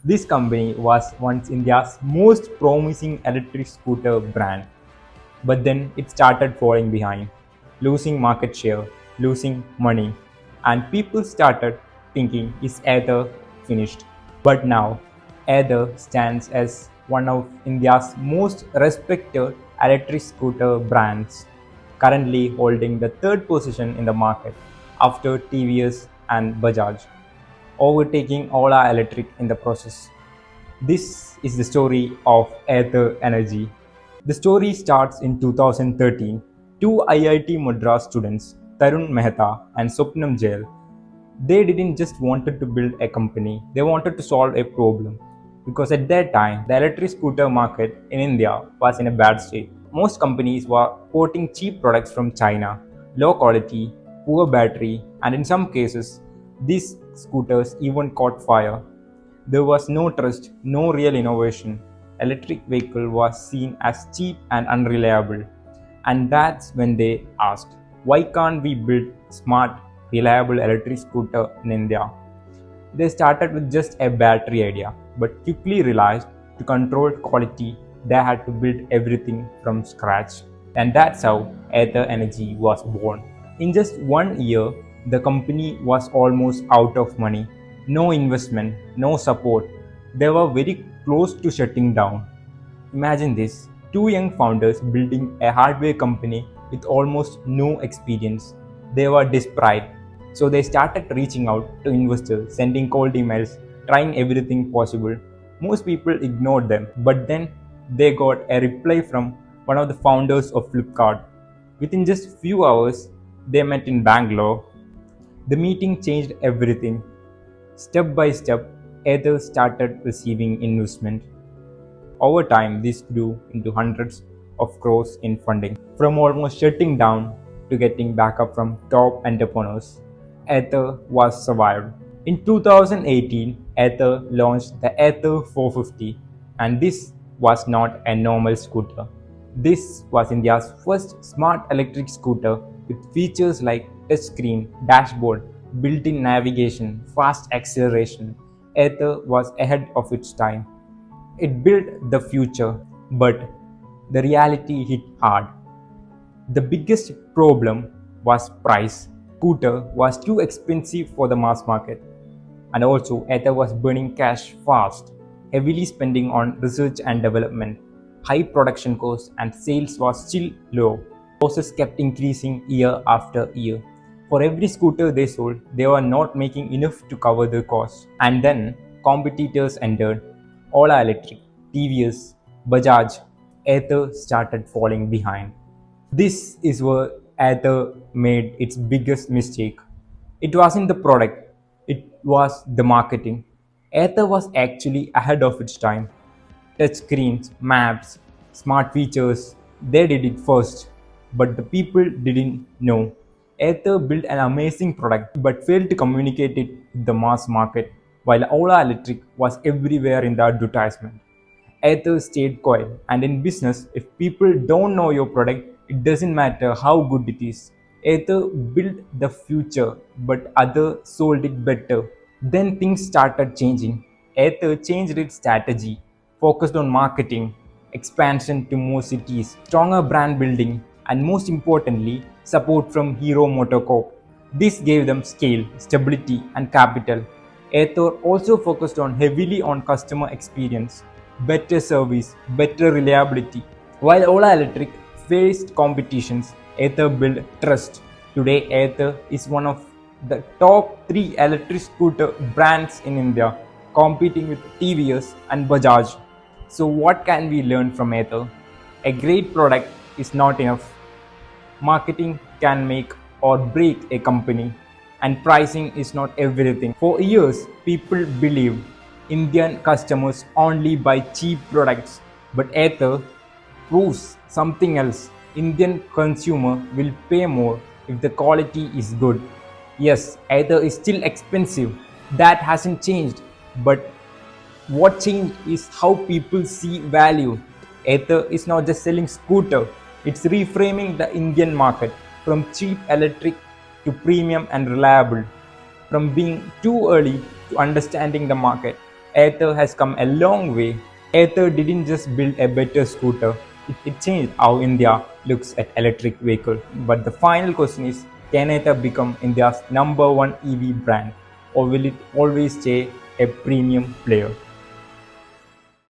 This company was once India's most promising electric scooter brand, but then it started falling behind, losing market share, losing money, and people started thinking, is Ather finished? But now, Ather stands as one of India's most respected electric scooter brands, currently holding the third position in the market after TVS and Bajaj, overtaking Ola Electric in the process. This is the story of Ather Energy. The story starts in 2013. Two IIT Madras students, Tarun Mehta and Swapnam Jail, they didn't just wanted to build a company, they wanted to solve a problem. Because at that time, the electric scooter market in India was in a bad state. Most companies were porting cheap products from China, low quality, poor battery, and in some cases, these scooters even caught fire. There was no trust, no real innovation. Electric vehicle was seen as cheap and unreliable. And that's when they asked, why can't we build smart, reliable electric scooter in India? They started with just a battery idea, but quickly realized to control quality, they had to build everything from scratch. And that's how Ather Energy was born. In just 1 year, the company was almost out of money. No investment, no support. They were very close to shutting down. Imagine this, two young founders building a hardware company with almost no experience. They were desperate. So they started reaching out to investors, sending cold emails, trying everything possible. Most people ignored them, but then they got a reply from one of the founders of Flipkart. Within just few hours, they met in Bangalore. The meeting changed everything. Step by step, Ather started receiving investment. Over time, this grew into hundreds of crores in funding. From almost shutting down to getting backup from top entrepreneurs, Ather was survived. In 2018, Ather launched the Ather 450, and this was not a normal scooter. This was India's first smart electric scooter with features like touchscreen, dashboard, built-in navigation, fast acceleration. Ather was ahead of its time. It built the future, but the reality hit hard. The biggest problem was price. Scooter was too expensive for the mass market, and also Ather was burning cash fast, heavily spending on research and development. High production costs and sales was still low. Losses kept increasing year after year. For every scooter they sold, they were not making enough to cover their costs. And then competitors entered. Ola Electric, TVS, Bajaj, Ather started falling behind. This is where Ather made its biggest mistake. It wasn't the product, it was the marketing. Ather was actually ahead of its time. Touchscreens, maps, smart features, they did it first. But the people didn't know. Ather built an amazing product but failed to communicate it with the mass market, while Ola Electric was everywhere in the advertisement. Ather stayed quiet, and in business, if people don't know your product, it doesn't matter how good it is. Ather built the future, but others sold it better. Then things started changing. Ather changed its strategy, focused on marketing, expansion to more cities, stronger brand building, and most importantly, support from Hero MotoCorp. This gave them scale, stability, and capital. Ather also focused on heavily on customer experience, better service, better reliability. While Ola Electric faced competitions, Ather built trust. Today, Ather is one of the top 3 electric scooter brands in India, competing with TVS and Bajaj. So what can we learn from Ather? A great product is not enough. Marketing can make or break a company, and pricing is not everything. For years, people believed Indian customers only buy cheap products, but Ather proves something else. Indian consumer will pay more if the quality is good. Yes, Ather is still expensive. That hasn't changed, but what changed is how people see value. Ather is not just selling scooter, it's reframing the Indian market from cheap electric to premium and reliable, from being too early to understanding the market. Ather has come a long way. Ather didn't just build a better scooter, it changed how India looks at electric vehicles. But the final question is, can Ather become India's number one EV brand, or will it always stay a premium player?